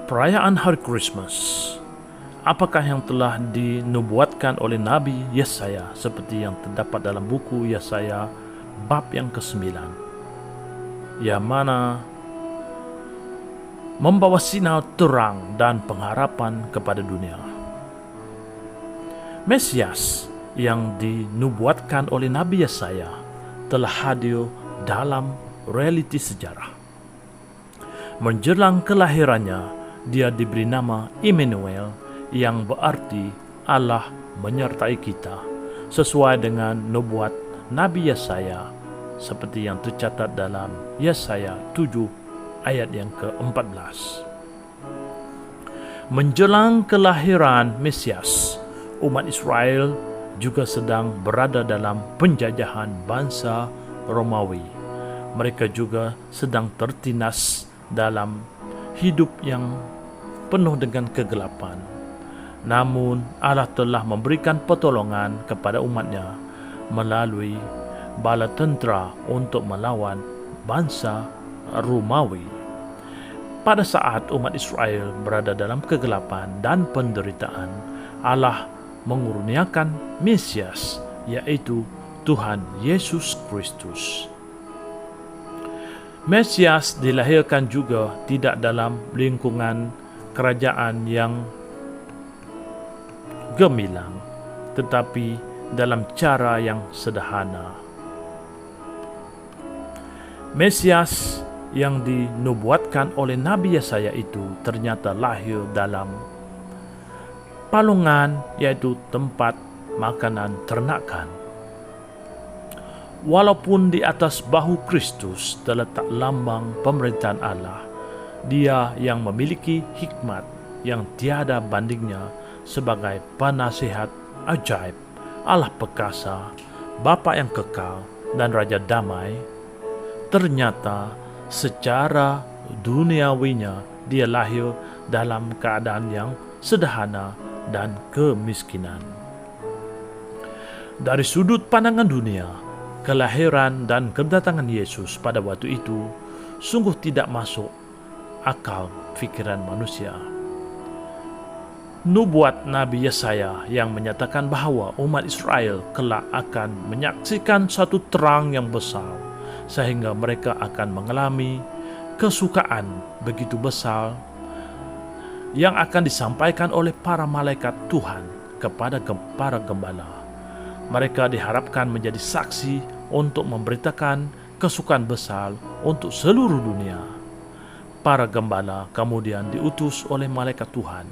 Perayaan Hari Christmas, apakah yang telah dinubuatkan oleh Nabi Yesaya seperti yang terdapat dalam buku Yesaya bab yang ke-9, yang mana membawa sinar terang dan pengharapan kepada dunia. Mesias yang dinubuatkan oleh Nabi Yesaya telah hadir dalam realiti sejarah. Menjelang kelahirannya, dia diberi nama Immanuel, yang berarti Allah menyertai kita, sesuai dengan nubuat Nabi Yesaya seperti yang tercatat dalam Yesaya 7 ayat yang ke-14. Menjelang kelahiran Mesias, umat Israel juga sedang berada dalam penjajahan bangsa Romawi. Mereka juga sedang tertindas dalam hidup yang penuh dengan kegelapan. Namun Allah telah memberikan pertolongan kepada umatnya melalui bala tentera untuk melawan bangsa Romawi. Pada saat umat Israel berada dalam kegelapan dan penderitaan, Allah mengurniakan Mesias, yaitu Tuhan Yesus Kristus. Mesias dilahirkan juga tidak dalam lingkungan kerajaan yang gemilang, tetapi dalam cara yang sederhana. Mesias yang dinubuatkan oleh Nabi Yesaya itu ternyata lahir dalam palungan, yaitu tempat makanan ternakan. Walaupun di atas bahu Kristus terletak lambang pemerintahan Allah, Dia yang memiliki hikmat yang tiada bandingnya sebagai penasihat ajaib, Allah perkasa, Bapa yang kekal dan Raja damai, ternyata secara duniawinya Dia lahir dalam keadaan yang sederhana dan kemiskinan. Dari sudut pandangan dunia, kelahiran dan kedatangan Yesus pada waktu itu sungguh tidak masuk akal fikiran manusia. Nubuat Nabi Yesaya yang menyatakan bahawa umat Israel kelak akan menyaksikan satu terang yang besar, sehingga mereka akan mengalami kesukaan begitu besar yang akan disampaikan oleh para malaikat Tuhan kepada para gembala. Mereka diharapkan menjadi saksi untuk memberitakan kesukaan besar untuk seluruh dunia. Para gembala kemudian diutus oleh malaikat Tuhan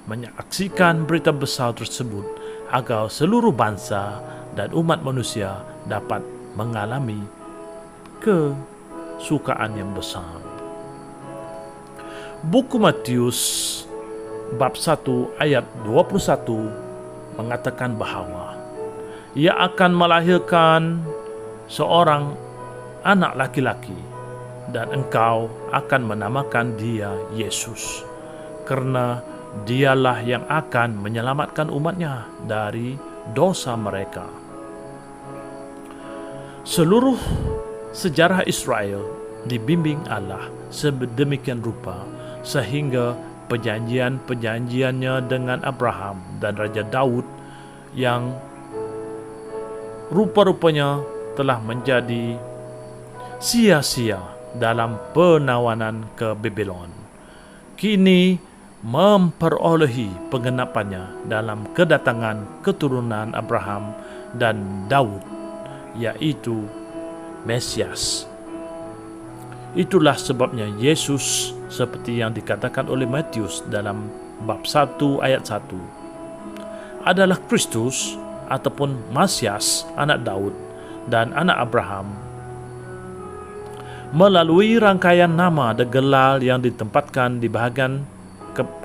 menyaksikan berita besar tersebut agar seluruh bangsa dan umat manusia dapat mengalami kesukaan yang besar. Buku Matius bab 1 ayat 21 mengatakan bahawa Ia akan melahirkan seorang anak laki-laki, dan engkau akan menamakan dia Yesus, karena dialah yang akan menyelamatkan umatnya dari dosa mereka. Seluruh sejarah Israel dibimbing Allah sedemikian rupa sehingga perjanjian-perjanjiannya dengan Abraham dan Raja Daud yang rupa-rupanya telah menjadi sia-sia dalam penawanan ke Babylon, kini memperolehi penggenapannya dalam kedatangan keturunan Abraham dan Daud, yaitu Mesias. Itulah sebabnya Yesus, seperti yang dikatakan oleh Matius dalam bab 1 ayat 1, adalah Kristus ataupun Mesias, anak Daud dan anak Abraham. Melalui rangkaian nama dan gelar yang ditempatkan di bahagian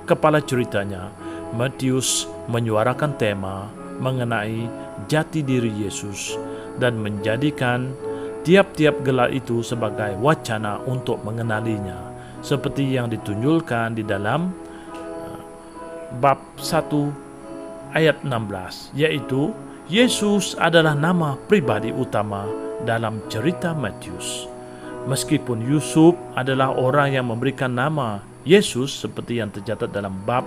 kepala ceritanya, Matius menyuarakan tema mengenai jati diri Yesus dan menjadikan tiap-tiap gelar itu sebagai wacana untuk mengenalinya, seperti yang ditunjukkan di dalam bab 1 ayat 16, yaitu Yesus adalah nama pribadi utama dalam cerita Matius. Meskipun Yusuf adalah orang yang memberikan nama Yesus seperti yang tercatat dalam bab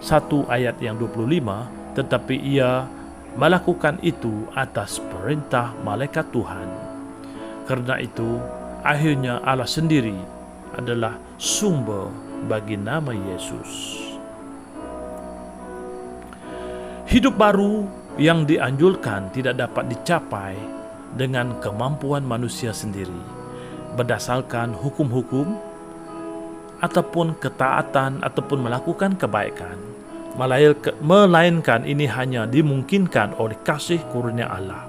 1 ayat yang 25, tetapi ia melakukan itu atas perintah malaikat Tuhan. Karena itu, akhirnya Allah sendiri adalah sumber bagi nama Yesus. Hidup baru yang dianjurkan tidak dapat dicapai dengan kemampuan manusia sendiri, berdasarkan hukum-hukum ataupun ketaatan ataupun melakukan kebaikan, melainkan ini hanya dimungkinkan oleh kasih karunia Allah.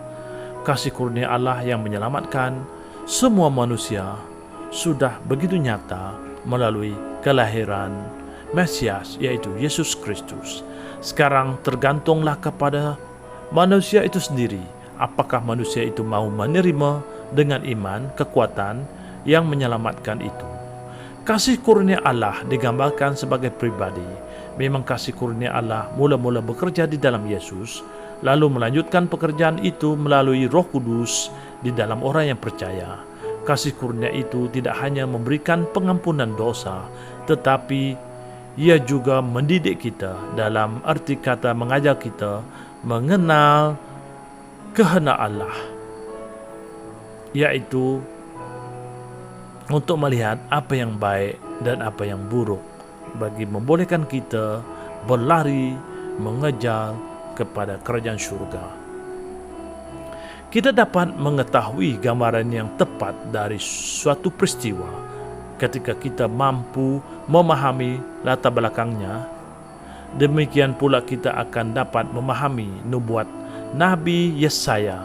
Kasih karunia Allah yang menyelamatkan semua manusia sudah begitu nyata melalui kelahiran Mesias, yaitu Yesus Kristus. Sekarang tergantunglah kepada manusia itu sendiri, apakah manusia itu mau menerima dengan iman kekuatan yang menyelamatkan itu. Kasih karunia Allah digambarkan sebagai pribadi. Memang kasih karunia Allah mula-mula bekerja di dalam Yesus, lalu melanjutkan pekerjaan itu melalui Roh Kudus di dalam orang yang percaya. Kasih karunia itu tidak hanya memberikan pengampunan dosa, tetapi ia juga mendidik kita, dalam arti kata mengajar kita mengenal kehendak Allah, yaitu untuk melihat apa yang baik dan apa yang buruk, bagi membolehkan kita berlari mengejar kepada kerajaan surga. Kita dapat mengetahui gambaran yang tepat dari suatu peristiwa ketika kita mampu memahami latar belakangnya. Demikian pula kita akan dapat memahami nubuat Nabi Yesaya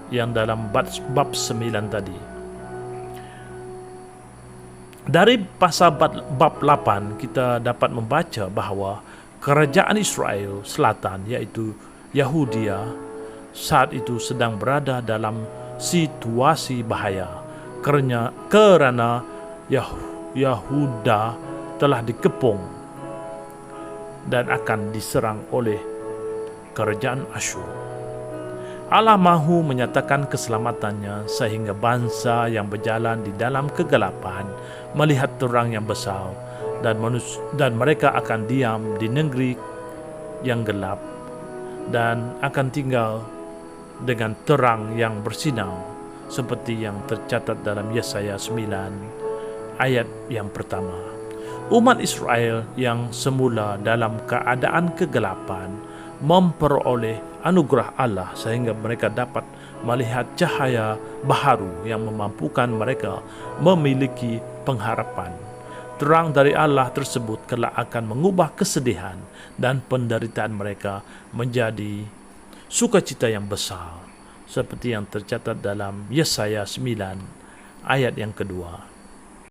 yang dalam bab 9 tadi. Dari pasal bab 8 kita dapat membaca bahawa kerajaan Israel Selatan, yaitu Yahudia, saat itu sedang berada dalam situasi bahaya karena Yahuda telah dikepung dan akan diserang oleh kerajaan Asyur. Allah mahu menyatakan keselamatannya sehingga bangsa yang berjalan di dalam kegelapan melihat terang yang besar, dan mereka akan diam di negeri yang gelap dan akan tinggal dengan terang yang bersinar, seperti yang tercatat dalam Yesaya 9 ayat yang pertama. Umat Israel yang semula dalam keadaan kegelapan memperoleh anugerah Allah sehingga mereka dapat melihat cahaya baharu yang memampukan mereka memiliki pengharapan. Terang dari Allah tersebut kelak akan mengubah kesedihan dan penderitaan mereka menjadi sukacita yang besar, seperti yang tercatat dalam Yesaya 9 ayat yang kedua.